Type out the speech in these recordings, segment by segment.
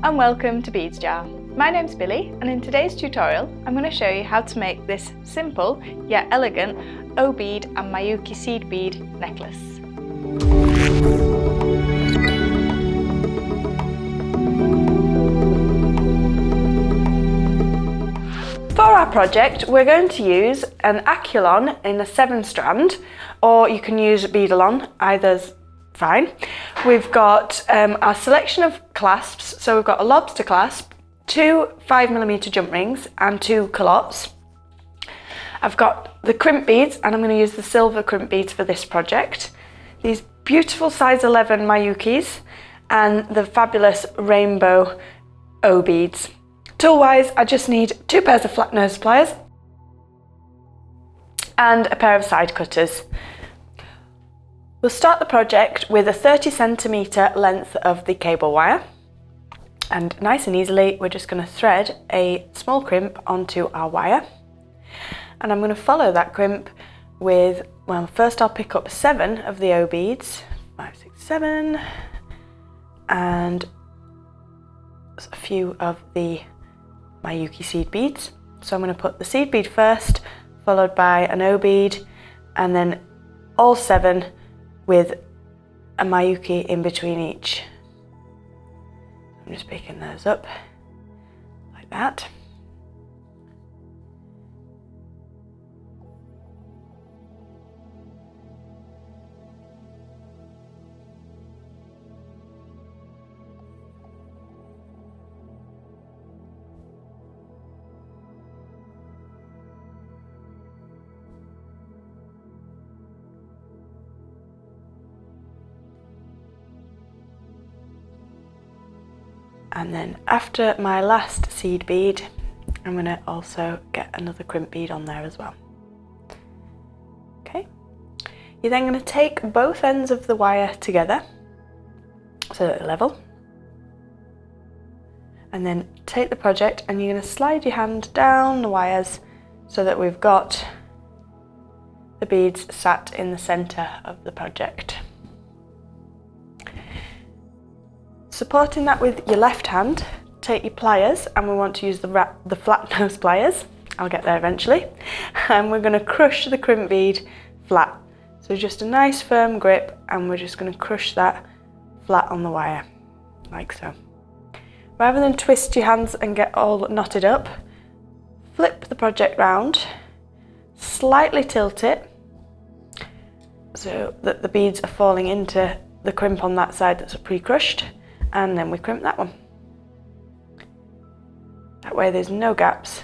and welcome to Beads Jar. My name's Billy, and in today's tutorial I'm going to show you how to make this simple yet elegant O Bead and Miyuki seed bead necklace. For our project we're going to use an Aculon in a 7-strand, or you can use Beadalon, either's fine. We've got our selection of clasps, so we've got a lobster clasp, 2 5mm jump rings and 2 culottes. I've got the crimp beads, and I'm going to use the silver crimp beads for this project. These beautiful size 11 Miyukis and the fabulous rainbow O beads. Tool-wise, I just need 2 pairs of flat nose pliers and a pair of side cutters. We'll start the project with a 30cm length of the cable wire, and nice and easily we're just going to thread a small crimp onto our wire, and I'm going to follow that crimp with, well, first I'll pick up 7 of the O beads, 5, 6, 7, and a few of the Miyuki seed beads. So I'm going to put the seed bead first, followed by an O bead, and then all 7 with a Miyuki in between each. I'm just picking those up like that. And then after my last seed bead, I'm going to also get another crimp bead on there as well. Okay, you're then going to take both ends of the wire together so that they're level, and then take the project and you're going to slide your hand down the wires so that we've got the beads sat in the centre of the project. Supporting that with your left hand, take your pliers, and we want to use the flat nose pliers, I'll get there eventually, and we're going to crush the crimp bead flat. So just a nice firm grip, and we're just going to crush that flat on the wire, like so. Rather than twist your hands and get all knotted up, flip the project round, slightly tilt it so that the beads are falling into the crimp on that side that's pre-crushed, and then we crimp that one. That way there's no gaps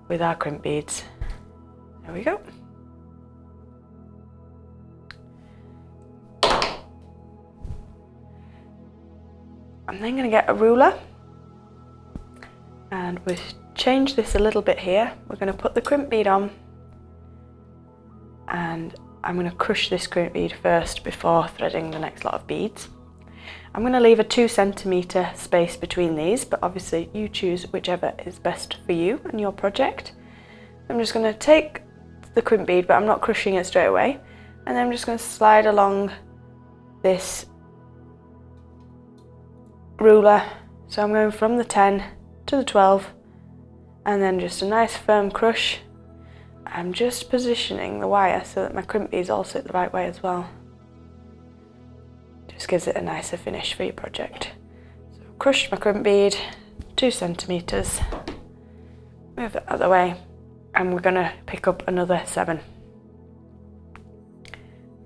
with our crimp beads. There we go. I'm then going to get a ruler, and we'll change this a little bit here. We're going to put the crimp bead on, and I'm going to crush this crimp bead first before threading the next lot of beads. I'm going to leave a 2cm space between these, but obviously you choose whichever is best for you and your project. I'm just going to take the crimp bead, but I'm not crushing it straight away, and then I'm just going to slide along this ruler. So I'm going from the 10 to the 12, and then just a nice firm crush. I'm just positioning the wire so that my crimp beads all sit the right way as well. Just gives it a nicer finish for your project. So crushed my crimp bead, 2cm, move it out of the way, and we're going to pick up another 7.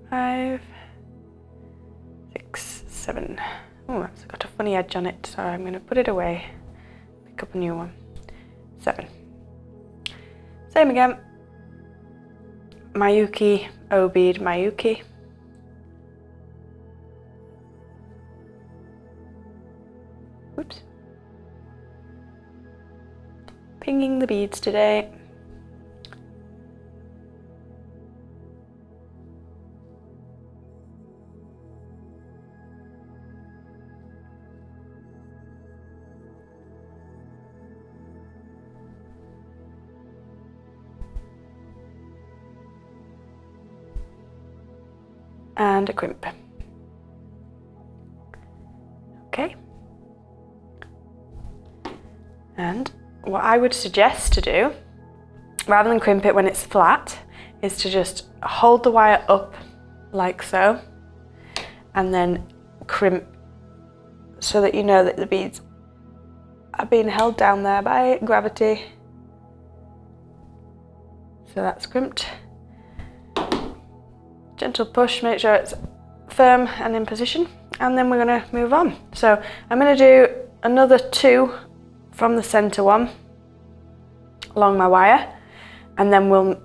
5, 6, 7. Oh, that's got a funny edge on it, so I'm going to put it away, pick up a new one. 7. Same again. Miyuki, O bead, Miyuki. Oops. Pinging the beads today. And a crimp. Okay. And what I would suggest to do, rather than crimp it when it's flat, is to just hold the wire up like so, and then crimp so that you know that the beads are being held down there by gravity. So that's crimped. Gentle push, make sure it's firm and in position, and then we're going to move on. So I'm going to do another 2 from the center one along my wire, and then we'll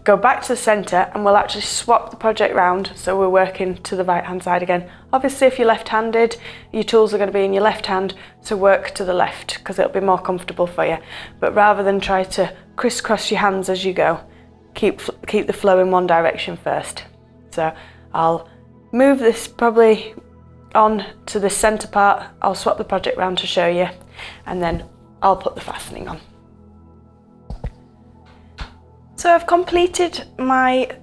go back to the center and we'll actually swap the project round, so we're working to the right hand side again. Obviously if you're left-handed, your tools are going to be in your left hand, so work to the left because it'll be more comfortable for you. But rather than try to crisscross your hands as you go, keep the flow in one direction first. So I'll move this probably on to the center part, I'll swap the project round to show you, and then I'll put the fastening on. So I've completed my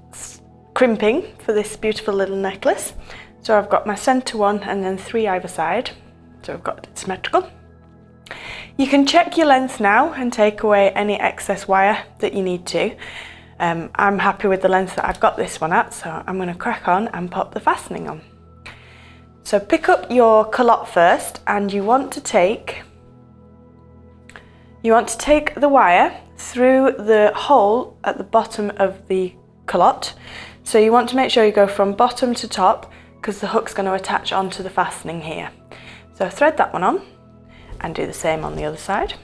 crimping for this beautiful little necklace. So I've got my center one and then 3 either side. So I've got it symmetrical. You can check your length now and take away any excess wire that you need to. I'm happy with the length that I've got this one at, so I'm going to crack on and pop the fastening on. So pick up your culotte first, and you want to take the wire through the hole at the bottom of the culotte. So you want to make sure you go from bottom to top, because the hook's going to attach onto the fastening here. So thread that one on and do the same on the other side.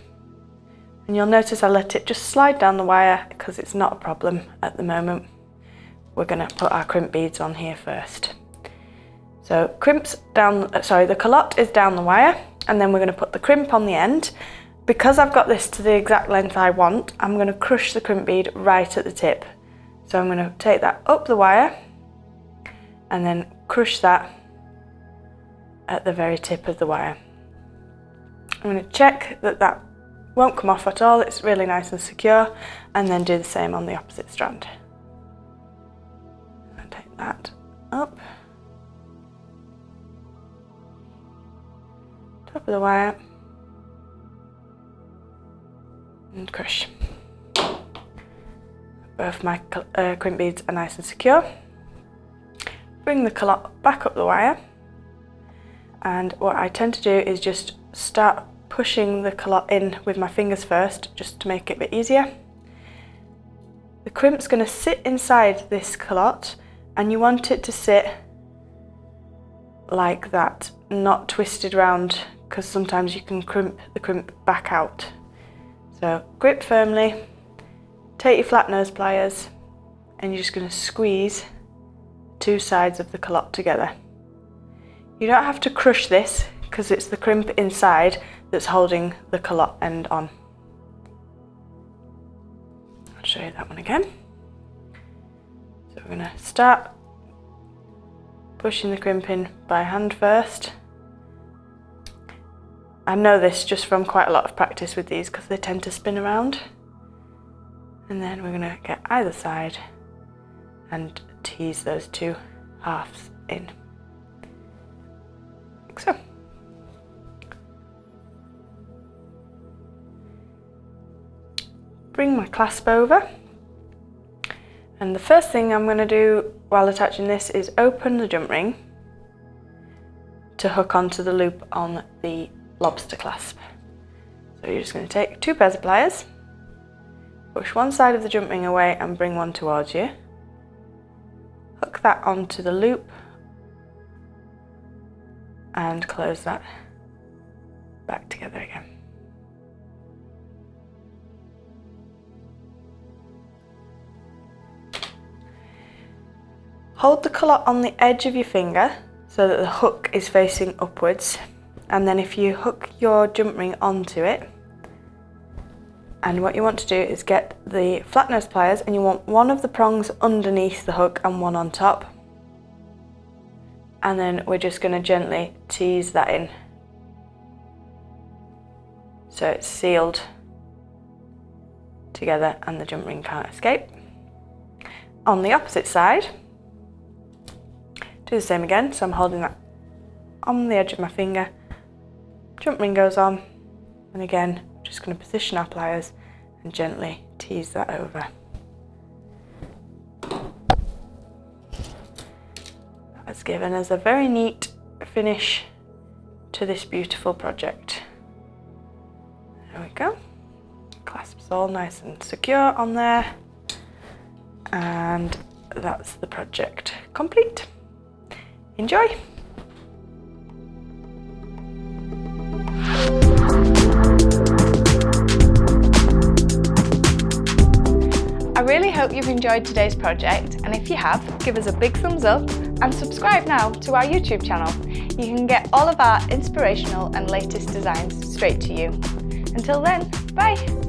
And you'll notice I let it just slide down the wire because it's not a problem at the moment. We're going to put our crimp beads on here first. So the culotte is down the wire, and then we're going to put the crimp on the end. Because I've got this to the exact length I want, I'm going to crush the crimp bead right at the tip. So I'm going to take that up the wire and then crush that at the very tip of the wire. I'm going to check that that won't come off at all, it's really nice and secure, and then do the same on the opposite strand. I'll take that up, top of the wire, and crush. Both my crimp beads are nice and secure. Bring the culotte back up the wire, and what I tend to do is just start pushing the culotte in with my fingers first, just to make it a bit easier. The crimp's going to sit inside this culotte, and you want it to sit like that, not twisted round, because sometimes you can crimp the crimp back out. So grip firmly, take your flat nose pliers, and you're just going to squeeze 2 sides of the culotte together. You don't have to crush this because it's the crimp inside that's holding the culotte end on. I'll show you that one again. So we're going to start pushing the crimp in by hand first. I know this just from quite a lot of practice with these because they tend to spin around. And then we're going to get either side and tease those 2 halves in, like so. Bring my clasp over, and the first thing I'm going to do while attaching this is open the jump ring to hook onto the loop on the lobster clasp. So you're just going to take 2 pairs of pliers, push one side of the jump ring away and bring one towards you, hook that onto the loop and close that back together again. Hold the culotte on the edge of your finger so that the hook is facing upwards, and then if you hook your jump ring onto it, and what you want to do is get the flat nose pliers, and you want one of the prongs underneath the hook and one on top, and then we're just going to gently tease that in so it's sealed together and the jump ring can't escape. On the opposite side, do the same again, so I'm holding that on the edge of my finger, jump ring goes on, and again just going to position our pliers and gently tease that over. That's given us a very neat finish to this beautiful project. There we go. Clasps all nice and secure on there. And that's the project complete. Enjoy! I really hope you've enjoyed today's project, and if you have, give us a big thumbs up and subscribe now to our YouTube channel. You can get all of our inspirational and latest designs straight to you. Until then, bye!